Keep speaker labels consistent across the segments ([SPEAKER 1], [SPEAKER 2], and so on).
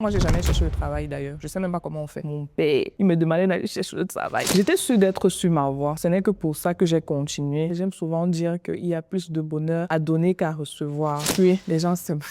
[SPEAKER 1] Moi, j'ai jamais cherché le travail d'ailleurs. Je sais même pas comment on fait. Mon père, il me demandait d'aller chercher le travail. J'étais sûre d'être sur ma voie. Ce n'est que pour ça que j'ai continué. J'aime souvent dire qu'il y a plus de bonheur à donner qu'à recevoir. Oui, les gens s'aiment.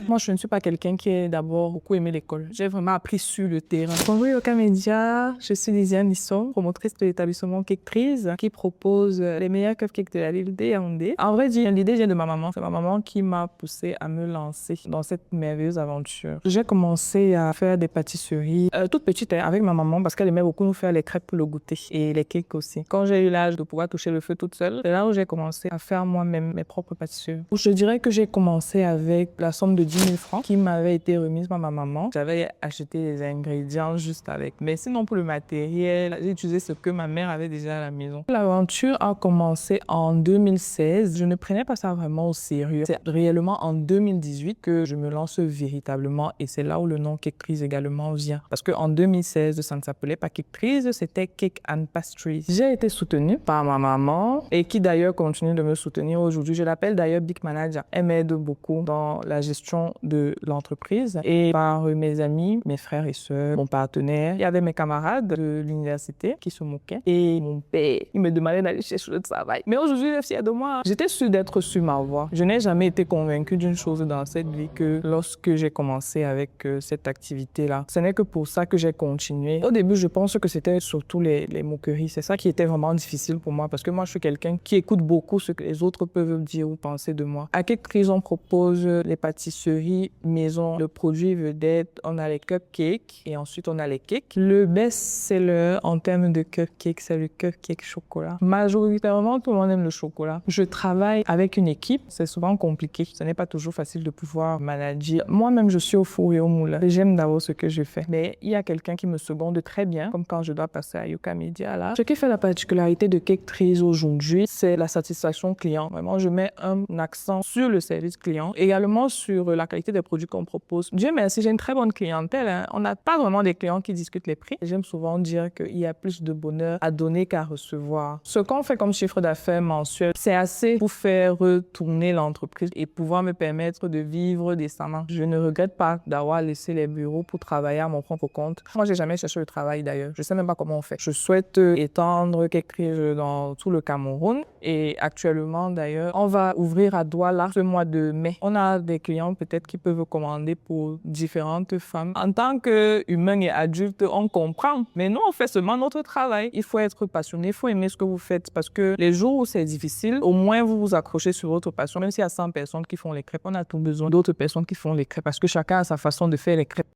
[SPEAKER 1] Moi, je ne suis pas quelqu'un qui a d'abord beaucoup aimé l'école. J'ai vraiment appris sur le terrain. Bonjour Yoka Media, je suis Lisiane Nisson, promotrice de l'établissement Cake Trees qui propose les meilleurs cupcakes de la ville de Yaoundé. En vrai, l'idée vient de ma maman. C'est ma maman qui m'a poussée à me lancer dans cette merveilleuse aventure. J'ai commencé à faire des pâtisseries toute petite avec ma maman parce qu'elle aimait beaucoup nous faire les crêpes pour le goûter et les cakes aussi. Quand j'ai eu l'âge de pouvoir toucher le feu toute seule, c'est là où j'ai commencé à faire moi-même mes propres pâtisseries. Je dirais que j'ai commencé avec la somme de 10 000 francs qui m'avait été remise par ma maman. J'avais acheté les ingrédients juste avec. Mais sinon pour le matériel, j'ai utilisé ce que ma mère avait déjà à la maison. L'aventure a commencé en 2016. Je ne prenais pas ça vraiment au sérieux. C'est réellement en 2018 que je me lance véritablement et c'est là où le nom Cake Trees également vient. Parce qu'en 2016, ça ne s'appelait pas Cake Trees, c'était Cake and Pastries. J'ai été soutenue par ma maman et qui d'ailleurs continue de me soutenir aujourd'hui. Je l'appelle d'ailleurs Big Manager. Elle m'aide beaucoup dans la gestion de l'entreprise et par mes amis, mes frères et sœurs, mon partenaire. Il y avait mes camarades de l'université qui se moquaient et mon père, il me demandait d'aller chercher le travail. Mais aujourd'hui, je suis fière de moi. J'étais sûre d'être sur ma voie. Je n'ai jamais été convaincue d'une chose dans cette vie que lorsque j'ai commencé avec cette activité-là. Ce n'est que pour ça que j'ai continué. Au début, je pense que c'était surtout les moqueries. C'est ça qui était vraiment difficile pour moi parce que moi, je suis quelqu'un qui écoute beaucoup ce que les autres peuvent dire ou penser de moi. À Cake Trees, on propose les pâtisseries maison. Le produit vedette, on a les cupcakes et ensuite on a les cakes. Le best-seller en termes de cupcakes, c'est le cupcake chocolat. Majoritairement, tout le monde aime le chocolat. Je travaille avec une équipe. C'est souvent compliqué. Ce n'est pas toujours facile de pouvoir manager. Moi-même, je suis au four et au moulin. J'aime d'abord ce que je fais. Mais il y a quelqu'un qui me seconde très bien, comme quand je dois passer à Yoka Media là. Ce qui fait la particularité de Cake Trees aujourd'hui, c'est la satisfaction client. Vraiment, je mets un accent sur le service client, également sur la qualité des produits qu'on propose. Dieu merci, j'ai une très bonne clientèle. Hein. On n'a pas vraiment des clients qui discutent les prix. J'aime souvent dire qu'il y a plus de bonheur à donner qu'à recevoir. Ce qu'on fait comme chiffre d'affaires mensuel, c'est assez pour faire retourner l'entreprise et pouvoir me permettre de vivre décemment. Je ne regrette pas d'avoir laissé les bureaux pour travailler à mon propre compte. Moi, j'ai jamais cherché le travail d'ailleurs. Je sais même pas comment on fait. Je souhaite étendre Cake Trees dans tout le Cameroun et actuellement d'ailleurs, on va ouvrir à Douala ce mois de mai. On a des clients peut-être qui peuvent commander pour différentes femmes. En tant qu'humain et adulte, on comprend. Mais nous, on fait seulement notre travail. Il faut être passionné, il faut aimer ce que vous faites parce que les jours où c'est difficile, au moins vous vous accrochez sur votre passion. Même s'il y a 100 personnes qui font les crêpes, on a tout besoin d'autres personnes qui font les crêpes parce que chacun a sa façon de faire les crêpes.